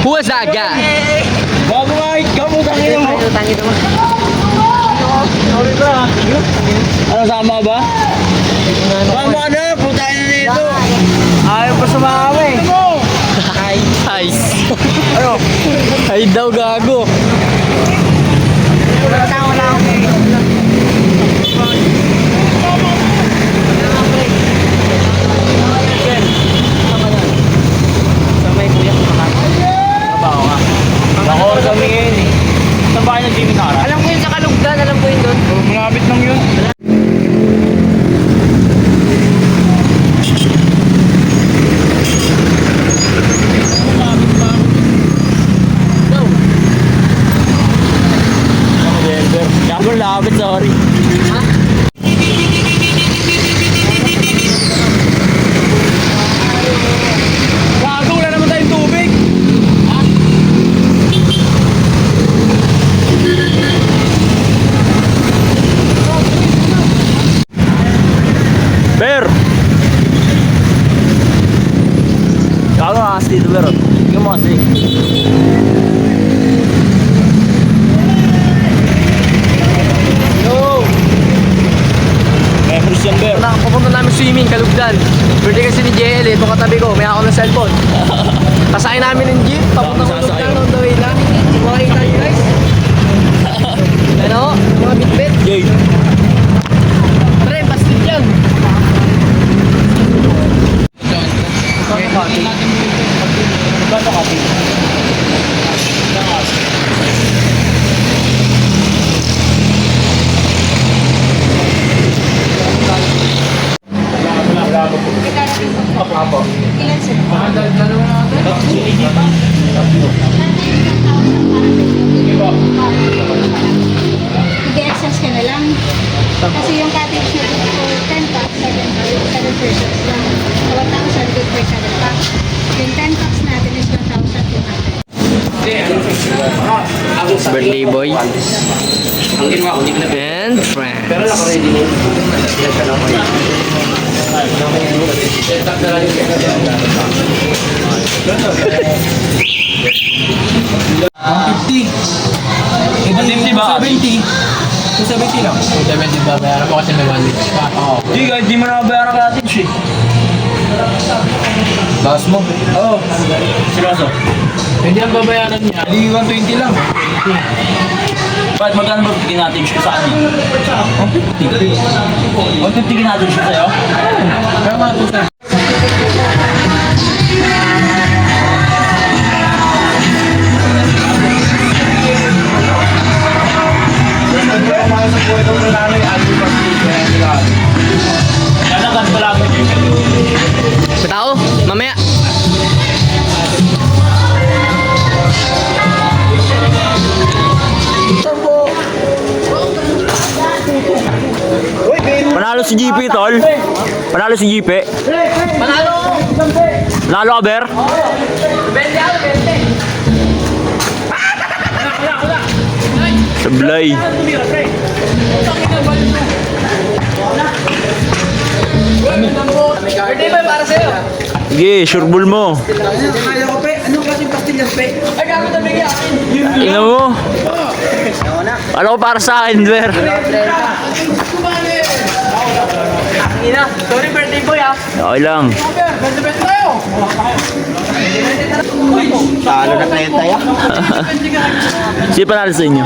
Who was that guy? Bago kahit kamutangin mo. Tangin mo. Ano, sama ba? Sama ka na, putahin na dito. Ayaw pa sumama eh. Hi. Hi. Ano? Hi daw, gago. Samay kuya, trabaho ka. Ako kami ngayon eh. Saan ba kayo nag-Jimmy Nara? Alam ko yun sa Kalugdan, alam ko yun doon. Malapit lang yun. Gago, lapit, sorry. Ha? Gago, wala naman tayong tubig. Ha? Ber! Gago, akas dito, Ber. Tingnan mo kasi. Yo! Memories yan, Ber. Pupunta namin swimming, Kalugdan. Birthday kasi ni JL eh, itong katabi ko, may ako ng cellphone. Kasakay namin ng jeep, papunta Kalugdan on the way na. Makikita nyo guys. Ano? Mga bitbit. Gate. Pre, basket yan. Gano'n kasi? Apo. Ilan sila? Mag-excess ka na lang. Kasi yung cottage na dito for 10 packs, 7 persons lang. 1,000 good for 7 packs. Yung 10 packs natin is 1,200. Birthday boy. And friends. ba? 70. 270 lang. 270 ba? Bayaran mo kasi may 1 week pa. Oo. Di mo na mabayaran ka natin siya. Bawas mo. Oo. Seryoso. Hindi ang babayaran niya. Di 120 lang. Bakit magkano ba tigin natin siya sa akin? 150. 150 tigin natin siya sa'yo? Kaya mga ito sir. Kailangan pala ako dyan. Sa tao, mamaya. Panalo si GP, tol. Panalo si GP. Panalo! Lalo ka, Ber? 20 ako, 20. Sablay. Birthday boy, para sa'yo. Sige, sure ball mo. Anong klaseng pastillas, pe? Ay, gamit na bigyan. Tingnan mo. Alam ko para sa akin, Ber. Ina, sorry birthday boy ah. Okay lang. Talo na 30 ya. Sino panalo sa inyo?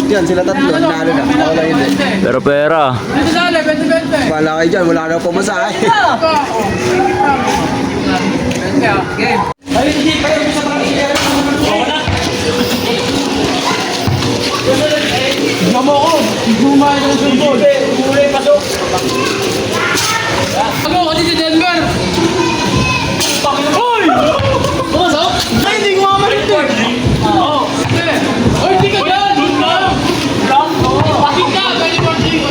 Yan, sila tatlo. Nalo na. Ako lang yun eh. Pero pera. Wala kayo dyan. Wala na po masahe. Ano, kasi si Denver? Uy! Pumasok? Ay, hindi ko mamalit to. Oo. Uy, hindi ka dyan! Bakit ka? Pwede mo rin.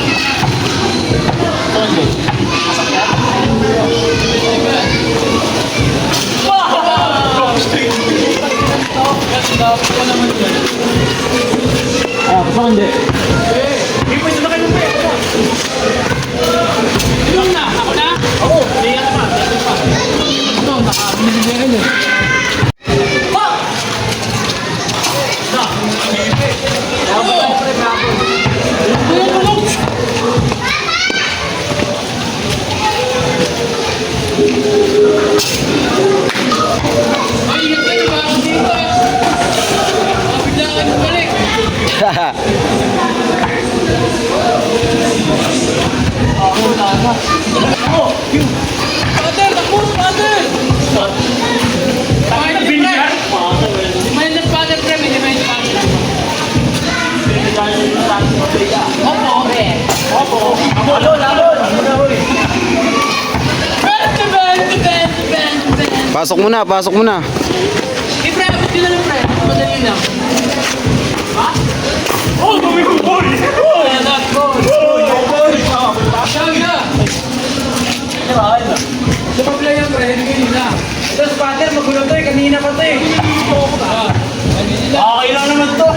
Ah, basta hindi. Hindi po isa na kayo pe. Ilang na? Ako na? Ako. Hindi ka pa. Ito, nakabili si Jeren eh. Pasok mo na, pasok mo na. Okay lang naman to.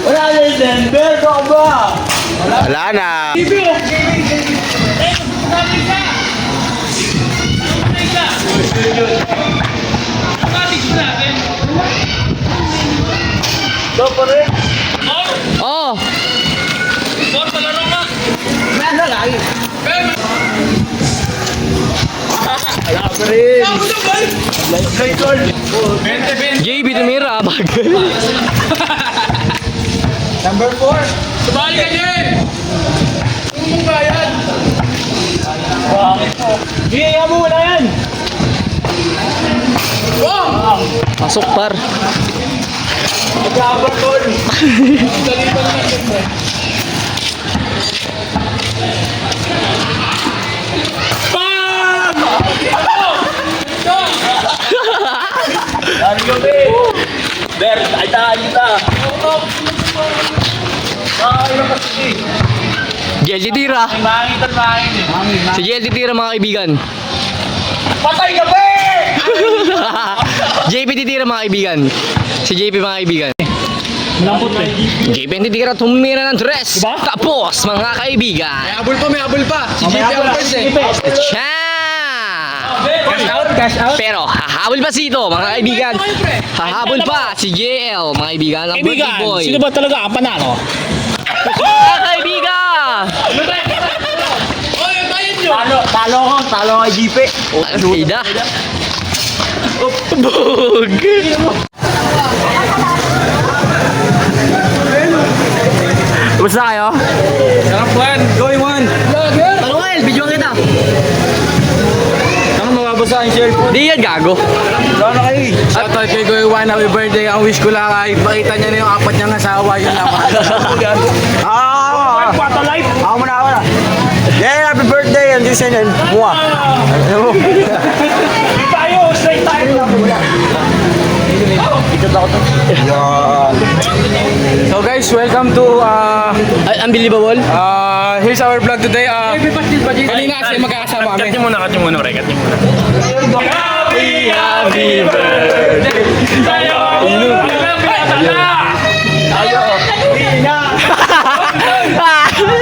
Wala na yung Denver, baka ba? Wala na. Oh! JB tumira, bagay. Number 4. Sumali ka dyan! Tulong bayad! Bakit po? Giyaya mo, wala yan! Pasok par. Mag-abar tol! Dalitan na siyempre. Bam! Lari kami! Ber, ay tahan kita! Nakakailan ka sige! JL titira. Mangitan, mangin. Si JL titira mga kaibigan. Patay ka ba? JP titira mga kaibigan. Si JP mga kaibigan. Malambot eh. JP ang titira tumira ng dress. Diba? Tapos mga kaibigan. May habol pa. Si JP ang first eh. Cha! Cash out? Pero hahabol pa si ito mga kaibigan. Hahabol pa si JL mga kaibigan. Ang birthday boy. Sino ba talaga ang panalo? Mga kaibigan! Talo kay GP. Ida. Bug! Kumusta kayo? Sarap one, going one. Manuel, video kita. Ano mababasa ang cellphone? Di yan gago. Sana kayo. Shoutout kay Goy Juan, happy birthday. Ang wish ko lang ay makita niya na yung apat niyang asawa. Yun lang. Photo live. Ako muna, ako na. Yeah, happy birthday. Ang Diyos yan. Mua. Tayo, straight tayo. So guys, welcome to Unbelievable. here's our vlog today. Kanina kasi magkakasama kami. Cut nyo muna, pre. Cut nyo muna. Happy birthday. Tayo!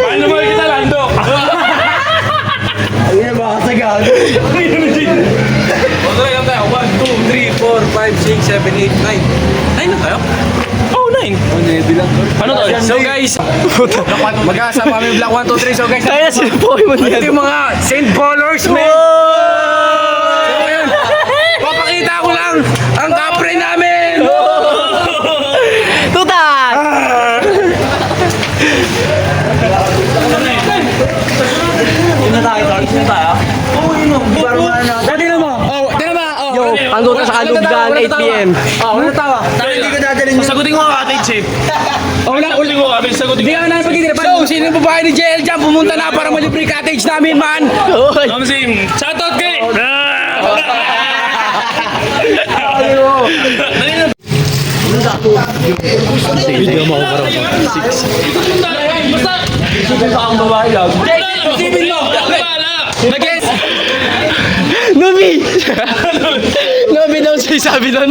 Ano mo kita, Lando? Ayun, makasagado. Okay, lang tayo. 1, 2, 3, 4, 5, 6, 7, 8, 9. 9 na tayo? Oh, 9. Ano to? So guys, magkakasama kami vlog 1, 2, 3. So guys, Kaya sila Pokemon ito yan. yung mga Saint Ballers, man. So ayun, papakita ko lang ang kapre namin. Tutan! Dati na mo. Oh, dati na ba? Oh, Yo, ang duta sa Kalugdan, 8 p.m. Oh, ano tawa? Hindi ko dadalhin yun. Sagutin ko ka, Ate Chip. Oh, wala. Sagutin ko ka, sagutin Hindi ko. ka na pagkitira. So, sino yung babae ni JL dyan? Pumunta na para malibre cottage namin, man. Uy! Kamsim, shoutout kay! Video mo ako parang 6. Basta ang babae lang. Isipin mo. Nag-guess! Nobi! Nobi daw siya sabi nun.